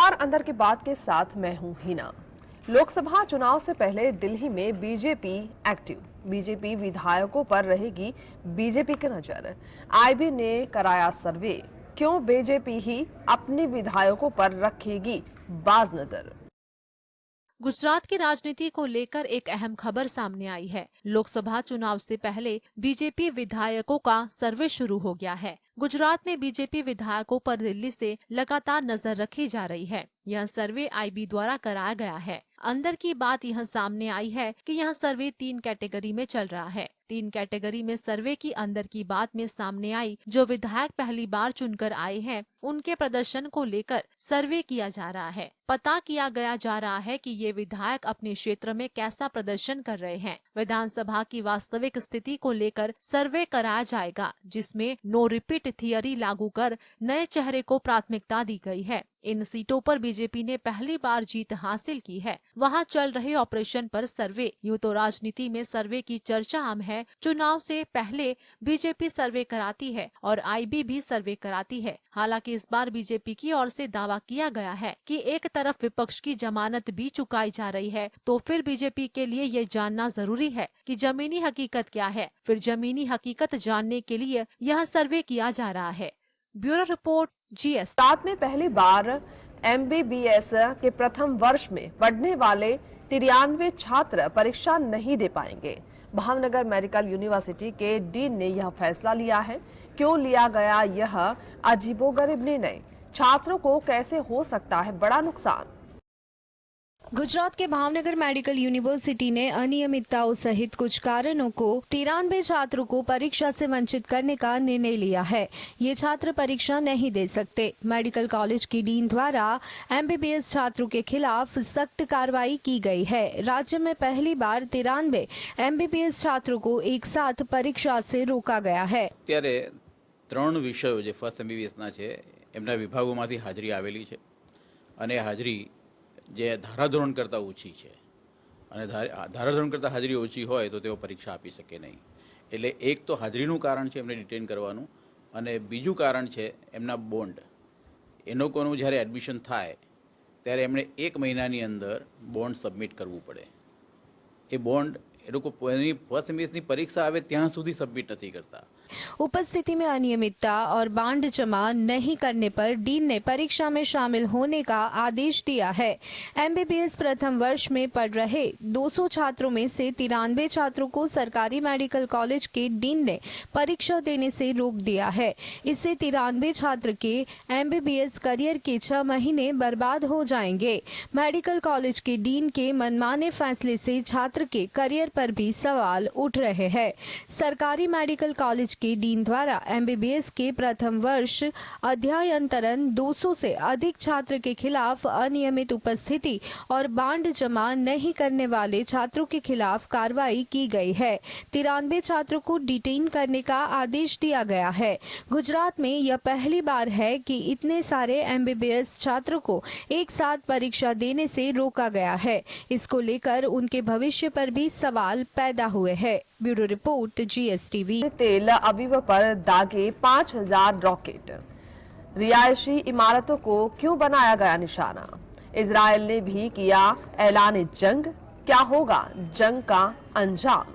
नमस्कार, अंदर की बात के साथ मैं हूं हिना। लोकसभा चुनाव से पहले दिल्ली में बीजेपी एक्टिव। बीजेपी विधायकों पर रहेगी बीजेपी की नजर। आईबी ने कराया सर्वे, क्यों बीजेपी ही अपने विधायकों पर रखेगी बाज नजर। गुजरात की राजनीति को लेकर एक अहम खबर सामने आई है। लोकसभा चुनाव से पहले बीजेपी विधायकों का सर्वे शुरू हो गया है। गुजरात में बीजेपी विधायकों पर दिल्ली से लगातार नजर रखी जा रही है। यह सर्वे आईबी द्वारा कराया गया है। अंदर की बात यह सामने आई है कि यह सर्वे 3 कैटेगरी में चल रहा है। 3 कैटेगरी में सर्वे की अंदर की बात में सामने आई, जो विधायक पहली बार चुनकर आए हैं उनके प्रदर्शन को लेकर सर्वे किया जा रहा है। पता किया गया जा रहा है कि ये विधायक अपने क्षेत्र में कैसा प्रदर्शन कर रहे हैं। विधानसभा की वास्तविक स्थिति को लेकर सर्वे कराया जाएगा, जिसमें नो रिपीट थियरी लागू कर नए चेहरे को प्राथमिकता दी गई है। इन सीटों पर बीजेपी ने पहली बार जीत हासिल की है। वहां चल रहे ऑपरेशन पर सर्वे। यूं तो राजनीति में सर्वे की चर्चा आम है। चुनाव से पहले बीजेपी सर्वे कराती है और आईबी भी सर्वे कराती है। हालांकि इस बार बीजेपी की ओर से दावा किया गया है कि एक तरफ विपक्ष की जमानत भी चुकाई जा रही है, तो फिर बीजेपी के लिए ये जानना जरूरी है कि जमीनी हकीकत क्या है। फिर जमीनी हकीकत जानने के लिए यह सर्वे किया जा रहा है। Bureau report, GS। साथ में पहली बार MBBS के प्रथम वर्ष में पढ़ने वाले 93 छात्र परीक्षा नहीं दे पाएंगे। भावनगर मेडिकल यूनिवर्सिटी के डीन ने यह फैसला लिया है। क्यों लिया गया यह अजीबोगरीब निर्णय? छात्रों को कैसे हो सकता है बड़ा नुकसान? गुजरात के भावनगर मेडिकल यूनिवर्सिटी ने अनियमितताओं सहित कुछ कारणों को 93 छात्रों को परीक्षा से वंचित करने का निर्णय लिया है। ये छात्र परीक्षा नहीं दे सकते। मेडिकल कॉलेज की डीन द्वारा MBBS छात्रों के खिलाफ सख्त कार्रवाई की गई है। राज्य में पहली बार 93 MBBS छात्रों को एक साथ परीक्षा से रोका गया है। ત્યારે 3 વિષયો જે ફર્સ્ટ MBBSના છે એમના વિભાગોમાંથી હાજરી આવેલી છે અને હાજરી જે ધારાધોરણ કરતાં ઓછી છે અને ધારાધોરણ કરતાં હાજરી ઓછી હોય તો તેઓ પરીક્ષા આપી શકે નહીં. એટલે એક તો હાજરીનું કારણ છે એમને ડિટેન કરવાનું, અને બીજું કારણ છે એમના બોન્ડ. એ લોકોનું જ્યારે એડમિશન થાય ત્યારે એમણે 1 મહિનાની અંદર બોન્ડ સબમિટ કરવું પડે. એ બોન્ડ એ લોકો ફર્સ્ટ MBBSની પરીક્ષા આવે ત્યાં સુધી સબમિટ નથી કરતા. उपस्थिति में अनियमितता और बांड जमा नहीं करने पर डीन ने परीक्षा में शामिल होने का आदेश दिया है। MBBS प्रथम वर्ष में पढ़ रहे 200 छात्रों में से 93 छात्रों को सरकारी मेडिकल कॉलेज के डीन ने परीक्षा देने से रोक दिया है। इससे 93 छात्र के MBBS करियर के 6 महीने बर्बाद हो जाएंगे। मेडिकल कॉलेज के डीन के मनमाने फैसले से छात्र के करियर पर भी सवाल उठ रहे हैं। सरकारी मेडिकल कॉलेज के डीन द्वारा MBBS के प्रथम वर्ष अध्ययनतरण 200 से अधिक छात्र के खिलाफ अनियमित उपस्थिति और बांड जमा नहीं करने वाले छात्रों के खिलाफ कार्रवाई की गई है। 93 छात्रों को डिटेन करने का आदेश दिया गया है। गुजरात में यह पहली बार है कि इतने सारे MBBS छात्रों को एक साथ परीक्षा देने से रोका गया है। इसको लेकर उनके भविष्य पर भी सवाल पैदा हुए हैं। Bureau report, GSTV। तेल अवीव पर दागे 5000 रॉकेट। रिहायशी इमारतों को क्यों बनाया गया निशाना? इजराइल ने भी किया ऐलान जंग। क्या होगा जंग का अंजाम?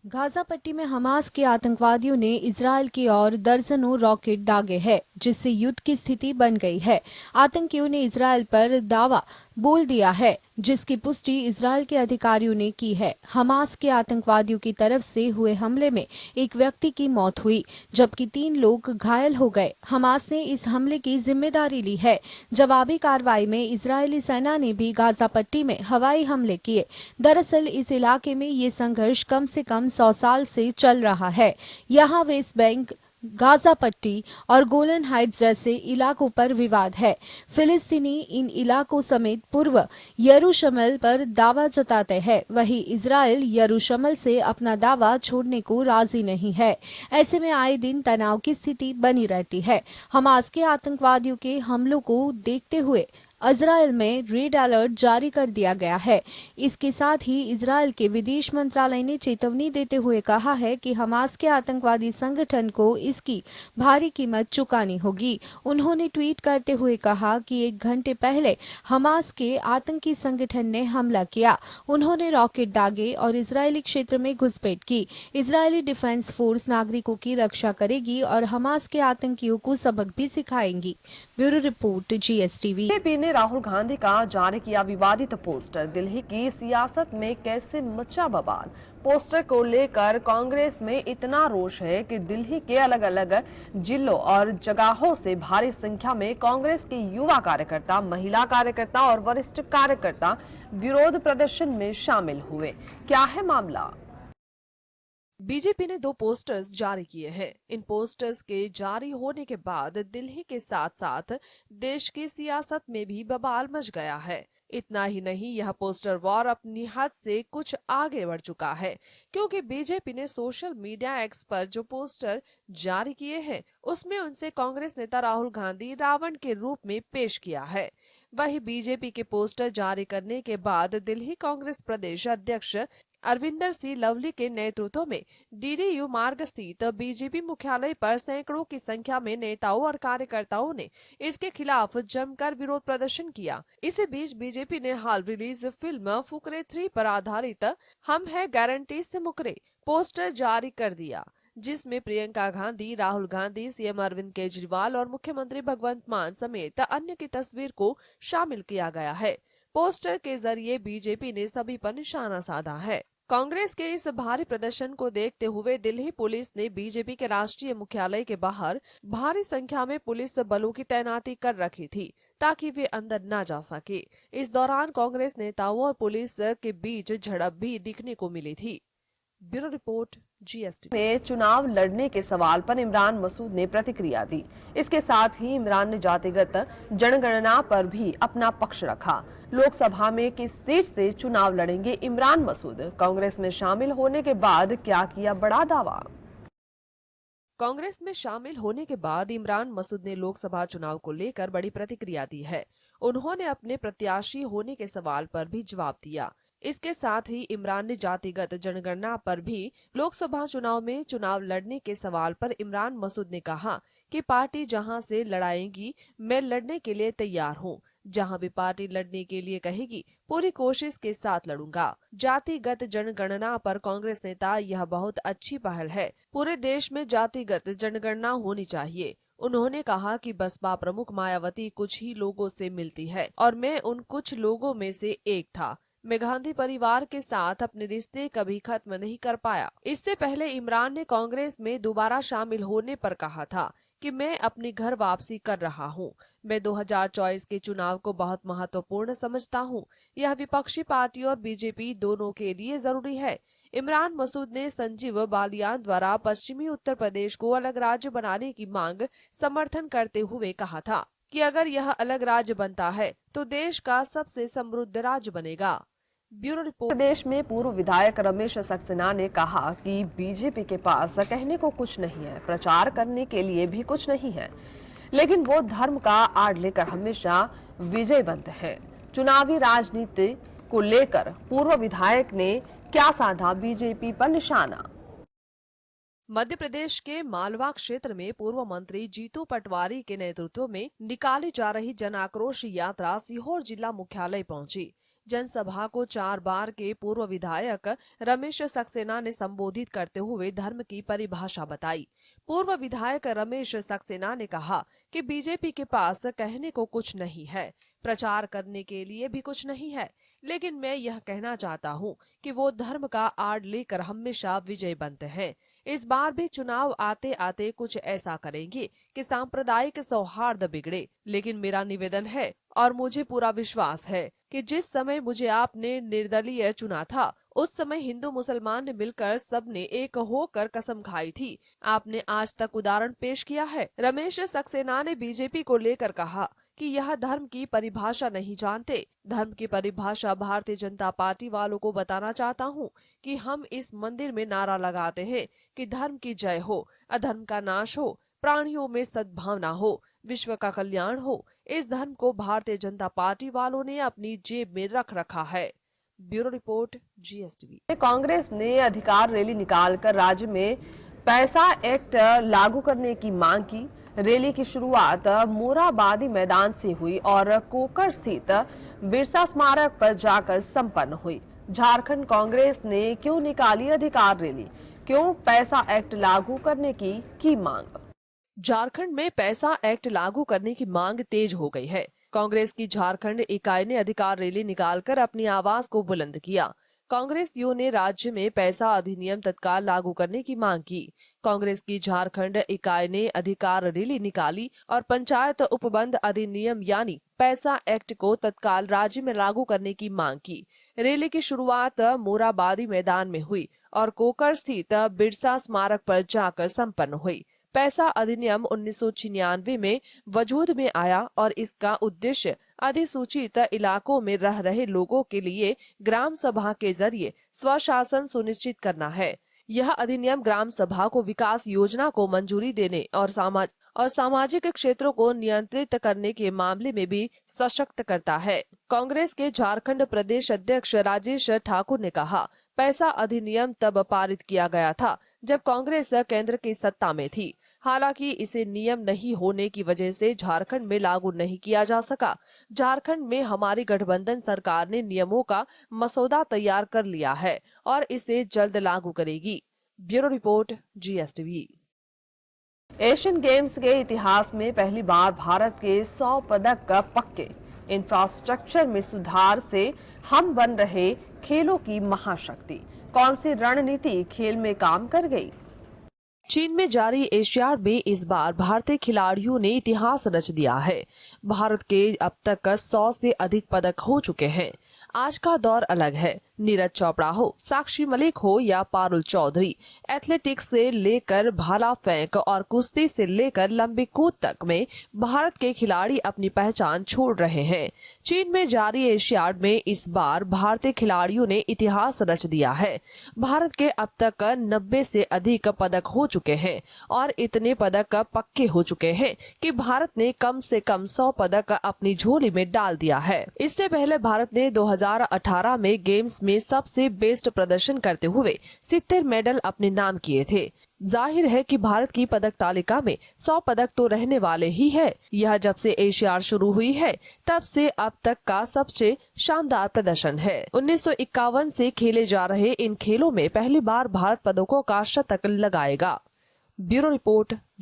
गाजा पट्टी में हमास के आतंकवादियों ने इजराइल की ओर दर्जनों रॉकेट दागे हैं, जिससे युद्ध की स्थिति बन गई है। आतंकियों ने इजराइल पर दावा बोल दिया है, जिसकी पुष्टि इजराइल के अधिकारियों ने की है। हमास के आतंकवादियों की तरफ से हुए हमले में एक व्यक्ति की मौत हुई, जबकि 3 लोग घायल हो गए। हमास ने इस हमले की जिम्मेदारी ली है। जवाबी कार्रवाई में इजरायली सेना ने भी गाजा पट्टी में हवाई हमले किए। दरअसल इस इलाके में ये संघर्ष कम से कम 100 साल से चल रहा है। यहाँ वेस्ट बैंक, गाजा पट्टी और गोलन हाइट्स जैसे इलाकों पर विवाद है। फिलिस्तीनी इन इलाकों समेत पूर्व यरूशलेम पर दावा जताते हैं। वहीं इजराइल यरूशलेम से अपना दावा छोड़ने को राजी नहीं है। ऐसे में आए दिन तनाव की स्थिति बनी रहती है। हमास के आतंकवादियों के हमलों को देखते हुए इजराइल में रेड अलर्ट जारी कर दिया गया है। इसके साथ ही इजराइल के विदेश मंत्रालय ने चेतावनी देते हुए कहा है कि हमास के आतंकवादी संगठन को इसकी भारी कीमत चुकानी होगी। उन्होंने ट्वीट करते हुए कहा कि 1 घंटे पहले हमास के आतंकी संगठन ने हमला किया। उन्होंने रॉकेट दागे और इजरायली क्षेत्र में घुसपैठ की। इजरायली डिफेंस फोर्स नागरिकों की रक्षा करेगी और हमास के आतंकियों को सबक भी सिखाएंगी। Bureau report, GSTV। बीजेपी ने राहुल गांधी का जारी किया विवादित पोस्टर। दिल्ली की सियासत में कैसे मचा बवाल। पोस्टर को लेकर कांग्रेस में इतना रोष है कि दिल्ली के अलग अलग जिलों और जगहों से भारी संख्या में कांग्रेस के युवा कार्यकर्ता, महिला कार्यकर्ता और वरिष्ठ कार्यकर्ता विरोध प्रदर्शन में शामिल हुए। क्या है मामला? बीजेपी ने 2 पोस्टर्स जारी किए हैं। इन पोस्टर्स के जारी होने के बाद दिल्ली के साथ साथ देश की सियासत में भी बवाल मच गया है। इतना ही नहीं, यह पोस्टर वॉर अपनी हद से कुछ आगे बढ़ चुका है, क्योंकि बीजेपी ने सोशल मीडिया एक्स पर जो पोस्टर जारी किए हैं उसमें उनसे कांग्रेस नेता राहुल गांधी रावण के रूप में पेश किया है। वही बीजेपी के पोस्टर जारी करने के बाद दिल्ली कांग्रेस प्रदेश अध्यक्ष अरविंदर सिंह लवली के नेतृत्व में DDU मार्ग स्थित बीजेपी मुख्यालय पर सैकड़ों की संख्या में नेताओं और कार्यकर्ताओं ने इसके खिलाफ जमकर विरोध प्रदर्शन किया। इसी बीच बीजेपी ने हाल रिलीज फिल्म फुकरे 3 पर आधारित हम है गारंटी से मुकरे पोस्टर जारी कर दिया, जिसमें प्रियंका गांधी, राहुल गांधी, CM अरविंद केजरीवाल और मुख्यमंत्री भगवंत मान समेत अन्य की तस्वीर को शामिल किया गया है। पोस्टर के जरिए बीजेपी ने सभी पर निशाना साधा है। कांग्रेस के इस भारी प्रदर्शन को देखते हुए दिल्ली पुलिस ने बीजेपी के राष्ट्रीय मुख्यालय के बाहर भारी संख्या में पुलिस बलों की तैनाती कर रखी थी, ताकि वे अंदर न जा सके। इस दौरान कांग्रेस नेताओं और पुलिस के बीच झड़प भी दिखने को मिली थी। Bureau report, GSTV। में चुनाव लड़ने के सवाल पर इमरान मसूद ने प्रतिक्रिया दी। इसके साथ ही इमरान ने जातिगत जनगणना पर भी अपना पक्ष रखा। लोकसभा में किस सीट से चुनाव लड़ेंगे इमरान मसूद? कांग्रेस में शामिल होने के बाद क्या किया बड़ा दावा? कांग्रेस में शामिल होने के बाद इमरान मसूद ने लोकसभा चुनाव को लेकर बड़ी प्रतिक्रिया दी है। उन्होंने अपने प्रत्याशी होने के सवाल पर भी जवाब दिया। इसके साथ ही इमरान ने जातिगत जनगणना पर भी लोकसभा चुनाव में चुनाव लड़ने के सवाल पर इमरान मसूद ने कहा कि पार्टी जहां से लड़ाएगी मैं लड़ने के लिए तैयार हूं। जहां भी पार्टी लड़ने के लिए कहेगी पूरी कोशिश के साथ लड़ूंगा। जातिगत जनगणना पर कांग्रेस नेता, यह बहुत अच्छी पहल है। पूरे देश में जातिगत जनगणना होनी चाहिए। उन्होंने कहा कि बसपा प्रमुख मायावती कुछ ही लोगों से मिलती है और मैं उन कुछ लोगों में से एक था। मैं गांधी परिवार के साथ अपने रिश्ते कभी खत्म नहीं कर पाया। इससे पहले इमरान ने कांग्रेस में दोबारा शामिल होने पर कहा था कि मैं अपनी घर वापसी कर रहा हूं। मैं 2024 के चुनाव को बहुत महत्वपूर्ण समझता हूं। यह विपक्षी पार्टी और बीजेपी दोनों के लिए जरूरी है। इमरान मसूद ने संजीव बालियान द्वारा पश्चिमी उत्तर प्रदेश को अलग राज्य बनाने की मांग समर्थन करते हुए कहा था कि अगर यह अलग राज्य बनता है तो देश का सबसे समृद्ध राज्य बनेगा। Bureau report. प्रदेश में पूर्व विधायक रमेश सक्सेना ने कहा कि बीजेपी के पास कहने को कुछ नहीं है, प्रचार करने के लिए भी कुछ नहीं है, लेकिन वो धर्म का आड़ लेकर हमेशा विजयवंत है। चुनावी राजनीति को लेकर पूर्व विधायक ने क्या साधा बीजेपी पर निशाना? मध्य प्रदेश के मालवा क्षेत्र में पूर्व मंत्री जीतू पटवारी के नेतृत्व में निकाली जा रही जन आक्रोश यात्रा सीहोर जिला मुख्यालय पहुंची। जनसभा को 4 बार के पूर्व विधायक रमेश सक्सेना ने संबोधित करते हुए धर्म की परिभाषा बताई। पूर्व विधायक रमेश सक्सेना ने कहा कि बीजेपी के पास कहने को कुछ नहीं है, प्रचार करने के लिए भी कुछ नहीं है, लेकिन मैं यह कहना चाहता हूं कि वो धर्म का आड़ लेकर हमेशा विजयवंत हैं। इस बार भी चुनाव आते आते कुछ ऐसा करेंगे कि सांप्रदायिक सौहार्द बिगड़े। लेकिन मेरा निवेदन है और मुझे पूरा विश्वास है कि जिस समय मुझे आपने निर्दलीय चुना था उस समय हिंदू मुसलमान ने मिलकर सबने एक होकर कसम खाई थी। आपने आज तक उदाहरण पेश किया है। रमेश सक्सेना ने बीजेपी को लेकर कहा कि यह धर्म की परिभाषा नहीं जानते। धर्म की परिभाषा भारतीय जनता पार्टी वालों को बताना चाहता हूं कि हम इस मंदिर में नारा लगाते हैं कि धर्म की जय हो, अधर्म का नाश हो। प्राणियों में सद्भावना हो, विश्व का कल्याण हो, इस धर्म को भारतीय जनता पार्टी वालों ने अपनी जेब में रख रखा है। Bureau report, GSTV। कांग्रेस ने अधिकार रैली निकालकर राज्य में पैसा एक्ट लागू करने की मांग की। रैली की शुरुआत मोराबादी मैदान से हुई और कोकर स्थित बिरसा स्मारक पर जाकर संपन्न हुई। झारखंड कांग्रेस ने क्यों निकाली अधिकार रैली, क्यों पैसा एक्ट लागू करने की मांग? झारखंड में पैसा एक्ट लागू करने की मांग तेज हो गई है। कांग्रेस की झारखंड इकाई ने अधिकार रैली निकालकर अपनी आवाज को बुलंद किया। कांग्रेसियों ने राज्य में पैसा अधिनियम तत्काल लागू करने की मांग की। कांग्रेस की झारखंड इकाई ने अधिकार रैली निकाली और पंचायत उपबंध अधिनियम यानी पैसा एक्ट को तत्काल राज्य में लागू करने की मांग की। रैली की शुरुआत मोराबादी मैदान में हुई और कोकर स्थित बिरसा स्मारक पर जाकर संपन्न हुई। पैसा अधिनियम 1996 में वजूद में आया और इसका उद्देश्य अधिसूचित इलाकों में रह रहे लोगों के लिए ग्राम सभा के जरिए स्वशासन सुनिश्चित करना है। यह अधिनियम ग्राम सभा को विकास योजना को मंजूरी देने और सामाजिक क्षेत्रों को नियंत्रित करने के मामले में भी सशक्त करता है। कांग्रेस के झारखंड प्रदेश अध्यक्ष राजेश ठाकुर ने कहा, पैसा अधिनियम तब पारित किया गया था जब कांग्रेस केंद्र की सत्ता में थी। हालांकि इसे नियम नहीं होने की वजह से झारखंड में लागू नहीं किया जा सका। झारखंड में हमारी गठबंधन सरकार ने नियमों का मसौदा तैयार कर लिया है और इसे जल्द लागू करेगी। Bureau report, GSTV। Asian games के इतिहास में पहली बार भारत के 100 पदक पक्के। इंफ्रास्ट्रक्चर में सुधार से हम बन रहे खेलों की महाशक्ति। कौन सी रणनीति खेल में काम कर गई? चीन में जारी एशियाड में इस बार भारतीय खिलाड़ियों ने इतिहास रच दिया है। भारत के अब तक 100 से अधिक पदक हो चुके हैं। आज का दौर अलग है। नीरज चोपड़ा हो, साक्षी मलिक हो या पारुल चौधरी, एथलेटिक्स से लेकर भाला फेंक और कुश्ती से लेकर लंबी कूद तक में भारत के खिलाड़ी अपनी पहचान छोड़ रहे हैं। चीन में जारी एशियाड में इस बार भारतीय खिलाड़ियों ने इतिहास रच दिया है। भारत के अब तक 90 से अधिक पदक हो चुके हैं और इतने पदक पक्के हो चुके हैं कि भारत ने कम से कम 100 पदक अपनी झोली में डाल दिया है। इससे पहले भारत ने 2018 में गेम्स में सबसे बेस्ट प्रदर्शन करते हुए 70 मेडल अपने नाम किए थे। जाहिर है कि भारत की पदक तालिका में 100 पदक तो रहने वाले ही है। यह जब से एशियाड शुरू हुई है तब से अब तक का सबसे शानदार प्रदर्शन है। 1951 से खेले जा रहे इन खेलों में पहली बार भारत पदकों का शतक लगाएगा। Bureau report.